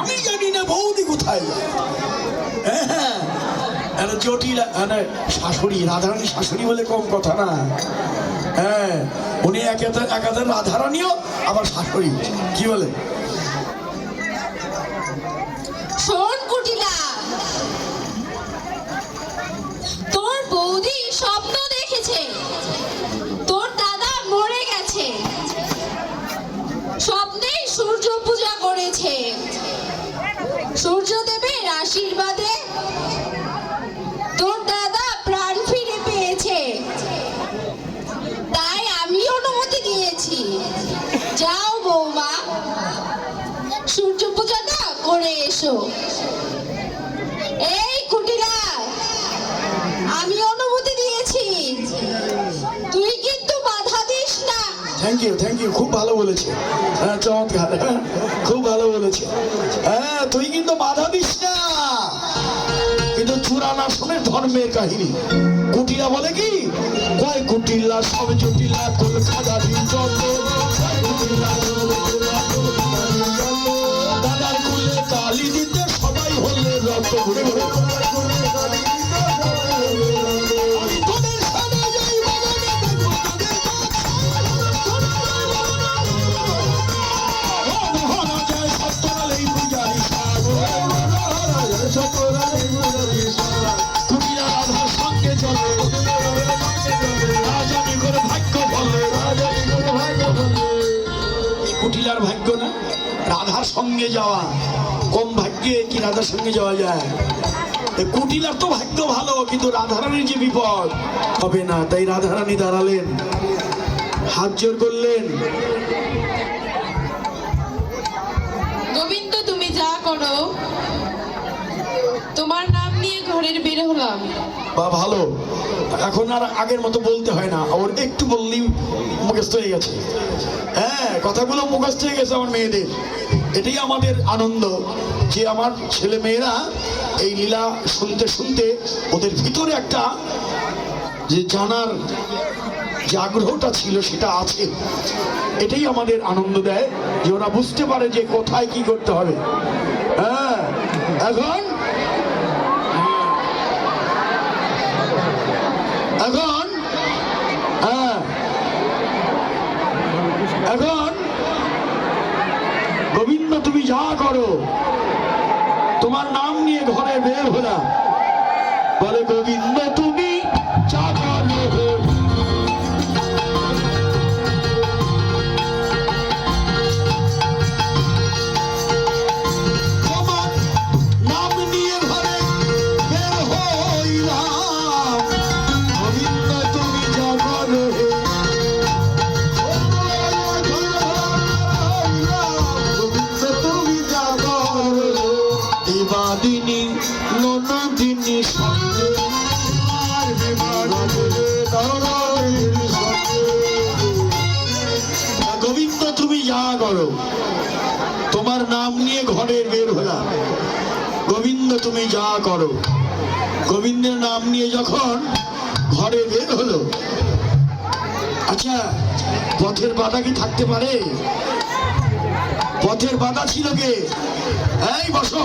আমি জানি না বৌদি কোথায় যায়। হ্যাঁ, জটিল শাশুড়ি, রাধারানী শাশুড়ি বলে কম কথা না। হ্যাঁ, উনি একাধারে রাধারানীও আবার শাশুড়ি। কি বলে? শোন কুটিলা, তোর বৌদি স্বপ্ন দেখেছে তোর দাদা মরে গেছে। স্বপ্নে সূর্য পূজা করেছে। সূর্যদেবের আশীর্বাদে তোর দাদা প্রাণ ফিরে পেয়েছে। তাই আমি অনুমতি দিয়েছি, যাও বৌমা, সূর্য পূজাটা করে এসো। এই কুটিলা, আমি অনুমতি দিয়েছি, তুই কিন্তু বাধা দিস না। থ্যাংক ইউ, খুব ভালো বলেছে। হ্যাঁ, চমৎকার, খুব ভালো বলেছে। হ্যাঁ, তুই কিন্তু বাধা দিস না। কিন্তু চূড়ানা শোনের ধর্মের কাহিনী। কুটিলা বলে কি, কয় কুটিলা সব জটিলা কলকাতা দিন যত, দাদার কুলে কালি দিতে সবাই হলে রক্ত ঘুরে ঘুরে। কুটিলার ভাগ্য না রাধার সঙ্গে যাওয়া, কম ভাগ্যে কি রাধার সঙ্গে যাওয়া যায়? কুটিলার তো ভাগ্য ভালো, কিন্তু রাধারানীর যে বিপদ হবে না। তাই রাধারানী দাঁড়ালেন, হাত জোর করলেন। গোবিন্দ, তুমি যা করো, তোমার নাম নিয়ে ঘরের বের হলাম। বা ভালো, এখন আর আগের মতো বলতে হয় না, ওর একটু বললেই মুখস্থ হয়ে গেছে। হ্যাঁ, কথাগুলো মুখস্থ হয়ে গেছে আমার মেয়েদের। এটাই আমাদের আনন্দ যে আমার ছেলে মেয়েরা এই লীলা শুনতে শুনতে ওদের ভিতরে একটা যে জানার যে আগ্রহটা ছিল সেটা আছে। এটাই আমাদের আনন্দ দেয় যে ওরা বুঝতে পারে যে কোথায় কি করতে হবে। হ্যাঁ, এখন হ্যাঁ, এখন গোবিন্দ তুমি যা করো, তোমার নাম নিয়ে ঘরে বের হলাম। বলে গোবিন্দ তুমি যা করো, তোমার নাম নিয়ে ঘরে বের হইলাম। গোবিন্দ তুমি যা করো, গোবিন্দ তুমি যা করো। এবাদিনী ননদিনী সঙ্গে গোবিন্দ তুমি যা করো, তোমার নাম নিয়ে ঘরে বের হলাম। গোবিন্দ তুমি যা করো। গোবিন্দের নাম নিয়ে যখন ঘরে বের হলো, আচ্ছা, পথের বাধা কি থাকতে পারে? পথের বাধা ছিল কে? এই বসো।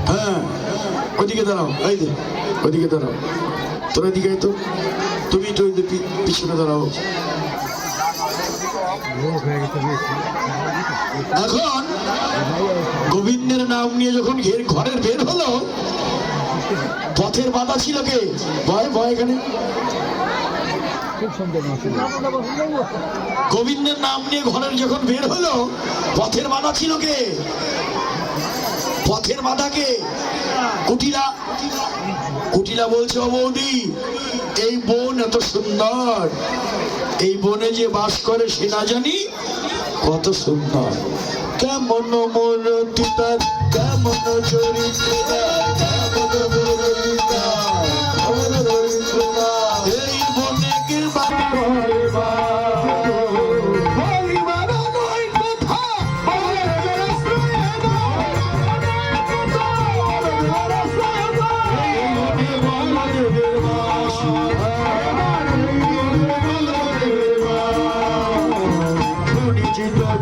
হ্যাঁ, ওদিকে দাঁড়াও, এই যে ওদিকে দাঁড়াও, তোর এদিকে তো, তুমি তো পিছনে দাঁড়াও। এখন গোবিন্দের নাম নিয়ে যখন ঘরের বের হলো, পথের বাধা ছিল কে? ভয় এখানে। গোবিন্দের নাম নিয়ে ঘরের যখন বের হলো, পথের বাধা ছিল কে? পথের বাধা কে? কুটিলা। কুটিলা বলছে, ও বৌদি, এই বন এত সুন্দর, এই বনে যে বাস করে সে না জানি কত সুন্দর। কেমন মূর্তি তার, কেমন চরিত্র তার, কেমন মূর্তি তার, এই বনে কে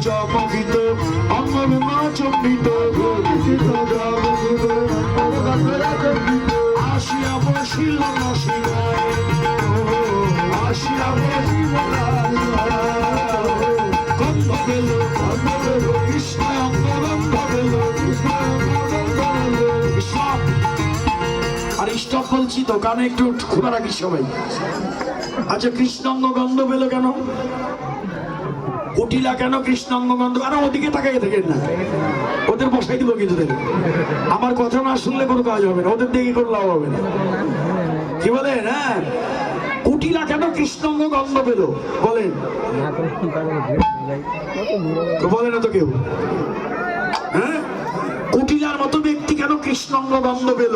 চমকি চম্বিত অঙ্গভঙ্গা চম্বিত আসিয়া বসিল নসিনায় আসিয়া বসিল গন্ধ পেল কৃষ্ণ অঙ্গ গন্ধ পেল স্টপ। আর স্টপ বলছি তো, কানে একটু খোলা রাখিস সবাই। আচ্ছা, কৃষ্ণাঙ্গ গন্ধ পেল কেন? কুটিলা কেন কৃষ্ণাঙ্গ গন্ধ? আর ওদিকে তাকাই থাকেন না, ওদের বসাই দিব কিছু থেকে। আমার কথা না শুনলে কোনো কাজ হবে না, ওদের দিকে কোনো লাভ হবে না। কি বলেন? হ্যাঁ, কুটিলা কেন কৃষ্ণাঙ্গ গন্ধ পেল বলেন? বলে না তো কেউ। হ্যাঁ, কুটিলার মতো ব্যক্তি কেন কৃষ্ণাঙ্গ গন্ধ পেল?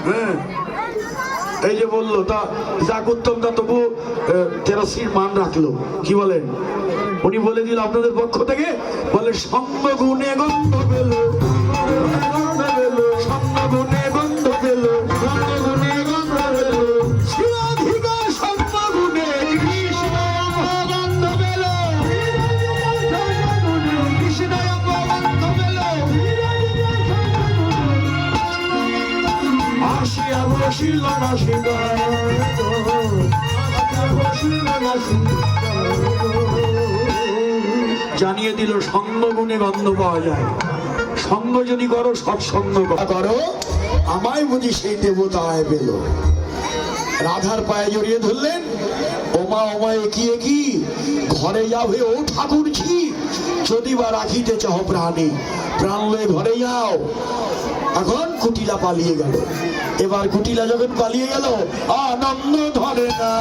হ্যাঁ, এই যে বললো তা যাক উত্তম, তা তবু তেরাসির মান রাখলো। কি বলেন? উনি বলে দিল আপনাদের পক্ষ থেকে, বলে সঙ্গ গুণে গন্ধ পেল, সঙ্গ গুণে গন্ধ পেল, সঙ্গ গুণে গন্ধ পেল, শিরাধিকার সঙ্গ গুণে কৃষ্ণ গন্ধ পেল, কৃষ্ণ গন্ধ পেল। আসিয়া বসিল জানিয়ে দিল সঙ্গ গুণে গন্ধ পাওয়া যায়। সঙ্গ যদি করো, সৎসঙ্গ করো, আমায় বুঝি সেই দেবতায় পেল। রাধার পায়ে জড়িয়ে ধরলেন, ওমা ওমা একিয়ে কি ঘরে যাবে ও ঠাকুরজি, যদি বা রাখিতে চাহ প্রাণে, প্রাণ লয়ে ঘরে যাও। এখন কুটিলা পালিয়ে গেল। এবার কুটিলা যখন পালিয়ে গেল, আনন্দ ধরে না,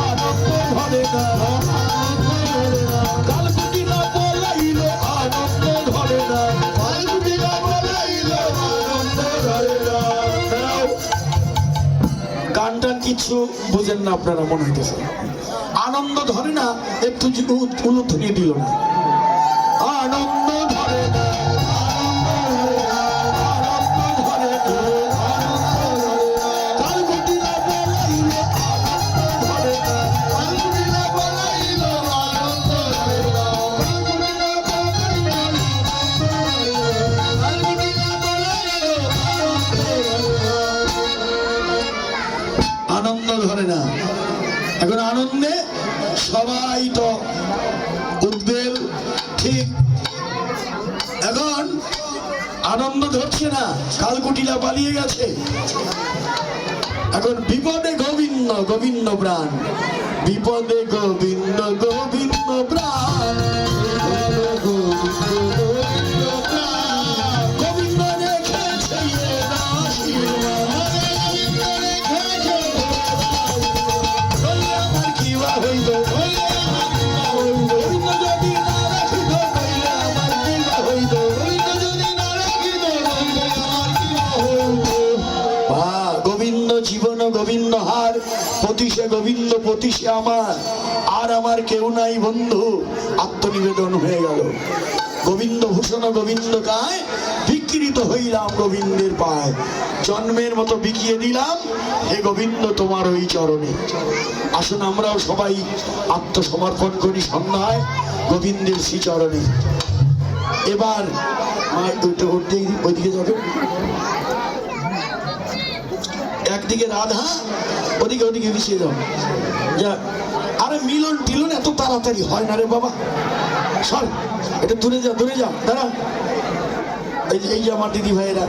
আনন্দ ধরে না, কাল কুটিলা পলাইল, আনন্দ ধরে না, কাল কুটিলা পলাইল, আনন্দ ধরে না। গান টান কিছু বুঝেন না আপনারা মনে হইতেছে। আনন্দ ধরে না, একটু উলুধ্বনি দিল না। আনন্দ ধরে না, আনন্দ ধরে না। এখন আনন্দে সবাই তো উদ্বেল, ঠিক। এখন আনন্দ ধরছে না, কালকুটিলা পালিয়ে গেছে। এখন বিপদে গোবিন্দ, গোবিন্দ প্রাণ, বিপদে গোবিন্দ, গোবিন্দ প্রাণ, গোবিন্দ রেখেছে আমার কি বা হইল, গোবিন্দ যদি না রাখিত হইলে আমার কি বা হইল, গোবিন্দ যদি না রাখিত হইলে আমার কি বা হইল। গোবিন্দ জীবন, গোবিন্দ হার, পতিশে গোবিন্দ, পতিশে আমার, আর আমার কেউ নাই বন্ধু। আত্মনিবেদন হয়ে গেল। গোবিন্দ ভূষণ গোবিন্দ গায়, বিকৃত হইলাম গোবিন্দের পায়, জন্মের মতো বিকিয়ে দিলাম হে গোবিন্দ তোমার ওই চরণে। আসুন আমরাও সবাই আত্মসমর্পণ করি সন্ধ্যায় গোবিন্দের শ্রীচরণে। এবার ওইদিকে যাবে, একদিকে রাধা, ওদিকে ওদিকে মিশিয়ে যাও। যা, আরে মিলন টিলন এত তাড়াতাড়ি হয় না রে বাবা, সর এটা দূরে যা, দূরে যা, দাঁড়া। এই যে আমার দিদি ভাইয়েরা,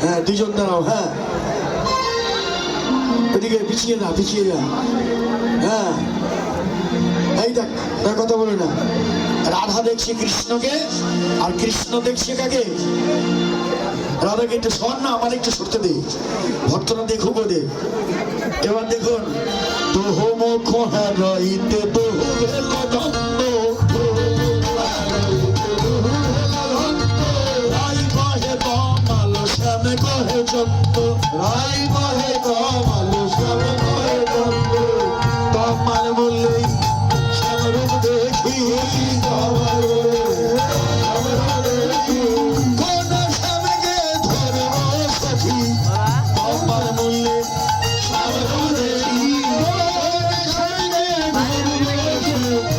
হ্যাঁ দুজন দাঁড়াও। হ্যাঁ, ওদিকে পিছিয়ে যা, পিছিয়ে যা। হ্যাঁ, এই দেখ, কথা বলে না। রাধা দেখছে কৃষ্ণকে, আর কৃষ্ণ দেখছে কাকে? রাধাকে। একটু সর না, আমার একটু সরতে দে, ভক্তরা দেখুক ওদের। এবার দেখুন, তোহ মুখ হারাইতে তোহ দ্বন্দ্ব, রাই কহে কমাল শ্যাম কহে চন্দ, রাই কহে কমাল শ্যাম কহে চন্দ, কমাল বললেই শ্যাম রূপ দেখি, কমাল দেখি, কোন শ্যামকে ধরব সখী, কমাল বললে শ্যাম রূপ দেখি, কোন শ্যামকে ধরব সখী।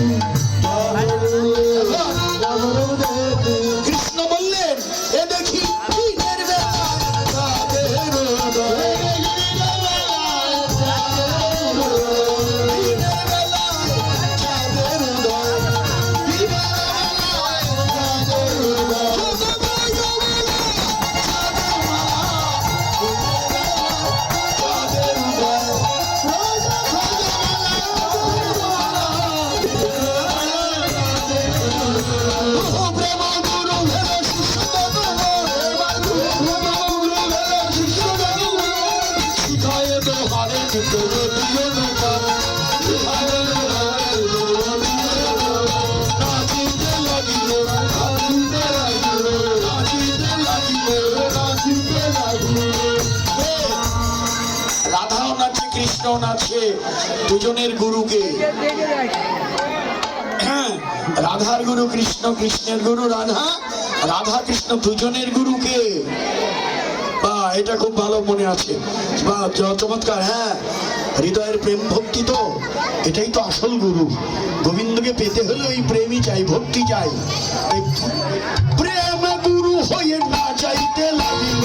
মিলন আছে দুজনের গুরুকে। হ্যাঁ, রাধার গুরু কৃষ্ণ, কৃষ্ণের গুরু রাধা, রাধা কৃষ্ণ দুজনের গুরুকে। বা এটা খুব ভালো মনে আছে, বা চমৎকার। হ্যাঁ, হৃদয়ের প্রেম ভক্তি তো এটাই তো আসল গুরু। গোবিন্দকে পেতে হলে ওই প্রেমই চাই, ভক্তি চাই। এই প্রেম গুরু হয়ে না চাইতে লাগিল,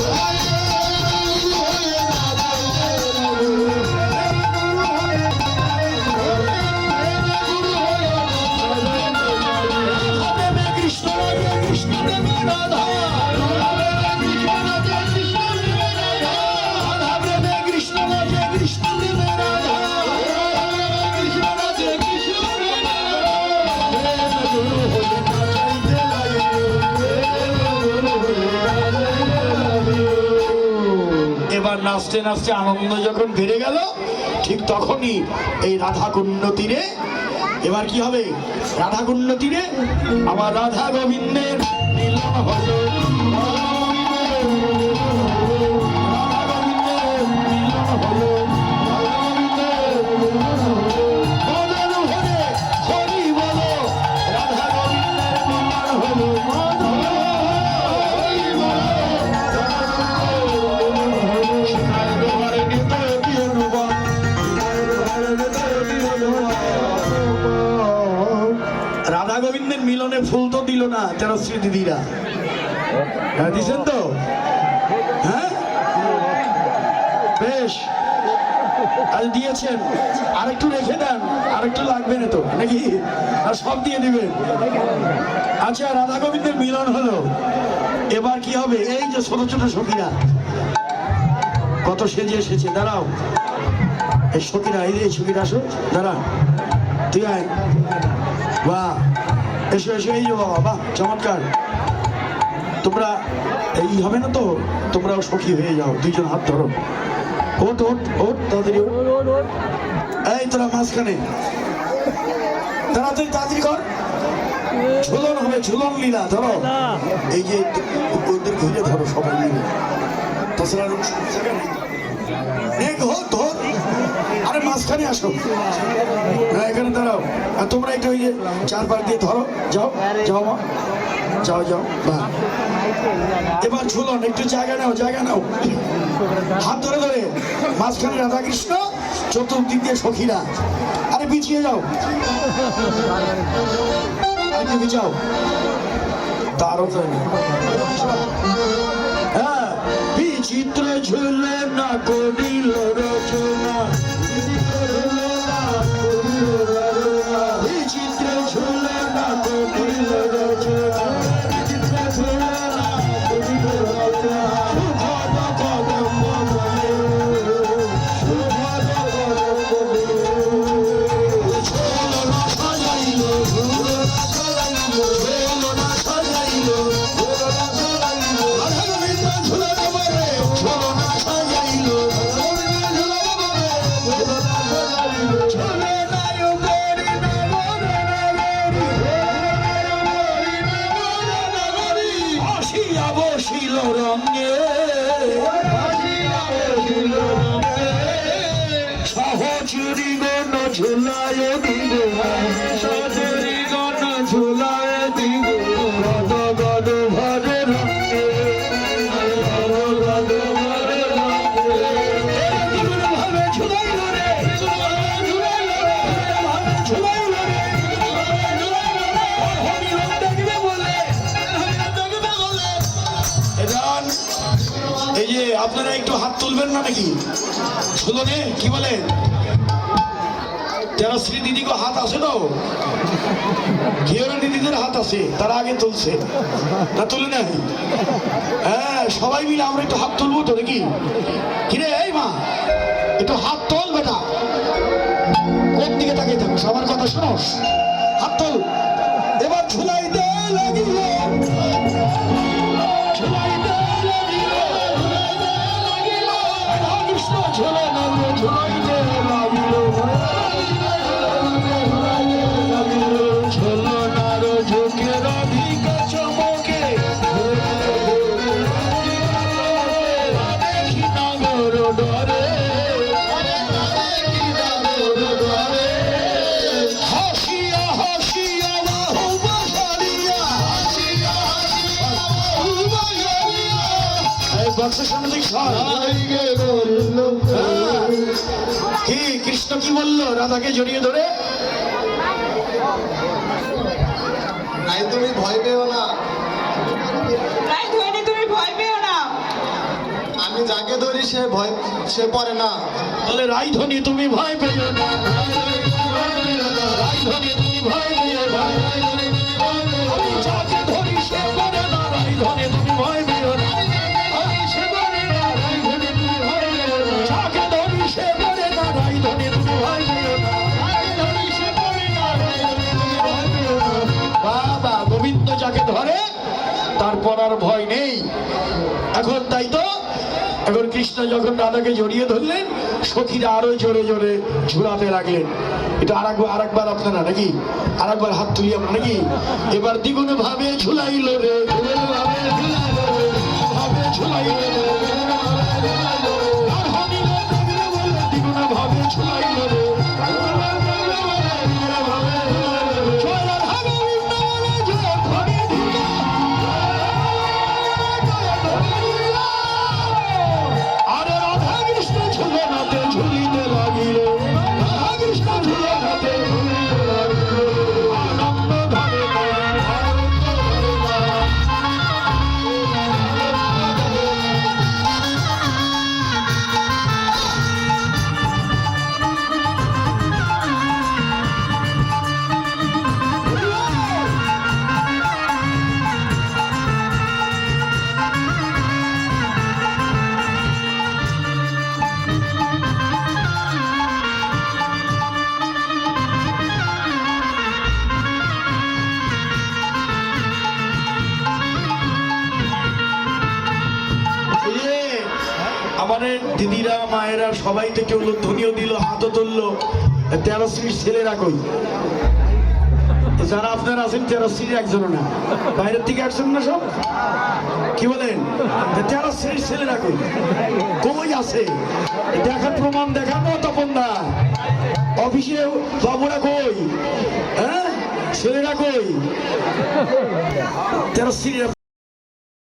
নাচতে নাচতে আনন্দ যখন বেড়ে গেল, ঠিক তখনই এই রাধা কুণ্ড তীরে, এবার কি হবে? রাধা কুণ্ড তীরে আমার রাধা গোবিন্দের মিলন হলো। রাধা গোবিন্দের মিলনে ফুল তো দিল না তেরশ্রী দিদিরা, হ্যাঁ দিচ্ছেন তো? হ্যাঁ বেশ, আজ দিয়েছেন, আরেকটু রেখে দেন, আরেকটু লাগবে না তো নাকি? আর সব দিয়ে দিবেন। আচ্ছা, রাধা গোবিন্দের মিলন হলো, এবার কি হবে? এই যে ছোট ছোট সখীরা কত সেজে এসেছে, দাঁড়াও এই সখীরা, এই যে সখীরা আসো, দাঁড়া তুই আয়, বাহ এসো এসো, এই যে বাবা, বাহ চমৎকার। তোমরা এই হবে না তো, তোমরাও সখী হয়ে যাও, দুইজন হাত ধরো, ওট ওট ওট তাড়াতাড়ি, এই তোরা মাঝখানে তাড়াতাড়ি তাড়াতাড়ি কর, ঝুলন হবে, ঝুলন লীলা ধরো, এই যে ওদের ঘিরে ধরো সবাই মিলে, তাছাড়া ধর, আরে মাঝখানে আসো, হ্যাঁ এখানে দাঁড়াও, আর তোমরা একটু ওই যে চার পাশ দিয়ে ধরো, যাও যাও মা, যাও যাও, বাহ এবার ঝুলন, একটু জায়গা নাও, জায়গা নাও, হাত ধরে ধরে মাঝখানে রাধা কৃষ্ণ, চতুর্দিক দিয়ে সখীরা, আরে পিছিয়ে যাও, আরে পিছাও, তারও তো হ্যাঁ, বিচিত্র ঝুলে না করিল রচনা, বিচিত্র ঝুলে না করিল রচনা, ঝুলায় দিব, সজরি গণ ঝুলায় দিব, গদ গদ ভরে রঙে, গদ ভরে রঙে, ভাবে ঝুলাইল রে, ঝুলাইল রে, ঝুলাইল রে, হরিরম দেখবে বলে, দেখবে বলে। এজন এই যে আপনারা একটু হাত তুলবেন না নাকি ঝুলনে, কি বলে? তেরশ্রী দিদিকে হাত আছে তো, ঘিওরা দিদিদের হাত আছে, তারা আগে তুলছে না, তুলে নাই? হ্যাঁ সবাই মিলে আমরা একটু হাত তুলবো তো নাকি? কিরে এই মা, একটু হাত তোল বেটা, কোন দিকে তাকিয়ে থাকো, সবার কথা শোনোস, হাত তোল। এবার ঝুলাই দে লাগিল, ঝুলাই দে লাগিল, কৃষ্ণ ঝুলে না, ঝুলাই দে লাগিল, দেখি না গরো ডরে, বাক্সের সামনে থেকে সর। হ্যাঁ। কি কৃষ্ণ কি বললো রাধাকে জড়িয়ে ধরে? নাই তুমি ভয় পেও না, তাই ধরে তুমি ভয় পেও না। আমি যাকে ধরি সে পড়ে না। বলে রাইধনি তুমি ভয় পেও না, রাইধনি তুমি ভয় পেও না, আমি যাকে ধরি সে পড়ে না, রাইধনি তুমি ভয় পেও না, আমি সে পড়ে না, রাইধনি তুমি ভয় পেও না, যাকে ধরি সে পড়ে না, রাইধনি তুমি ভয় পেও না, রাইধনি সে পড়ে না, রাইধনি তুমি ভয় পেও না। বাবা গোবিন্দ যাকে ধরে তারপর আর ভয় নেই। এখন তাই তো, এখন কৃষ্ণ যখন রাধাকে জড়িয়ে ধরলেন, সখীরা আরো জোরে জোরে ঝুলাতে লাগলেন। এটা আরেকবার আপনারা নাকি আরেকবার হাত তুলি আমরা নাকি? এবার দ্বিগুণ ভাবে ঝুলাইল রে, দ্বিগুণ ভাবে ঝুলাইল রে, ভাবে ঝুলাইল রে, আর হনিল ডগরে বলে দ্বিগুণ ভাবে ঝুলাইল রে, জয় রাধা গোবিন্দ বলে জয় হরি দিল। আরে রাধা কৃষ্ণ ঝুলনাতে ঝুলিতে লাগিল, রাধা কৃষ্ণ ঝুলনাতে ঝুলিতে লাগিল, আনন্দ ধরে আমাদের দিদিরা মায়েরা সবাই থেকে ধ্বনিও দিল, হাতও তুললো। 13 শ্রীর ছেলেরা কই? যারা আপনারা আছেন 13 শ্রীর একজনও না, বাইরের থেকে একজন না সব? কি বলেন? 13 শ্রীর ছেলেরা কই? কই আছে দেখার প্রমাণ দেখানো তপন দা। অফিসে বাবুরা কই? হ্যাঁ ছেলেরা কই? 13 শ্রীর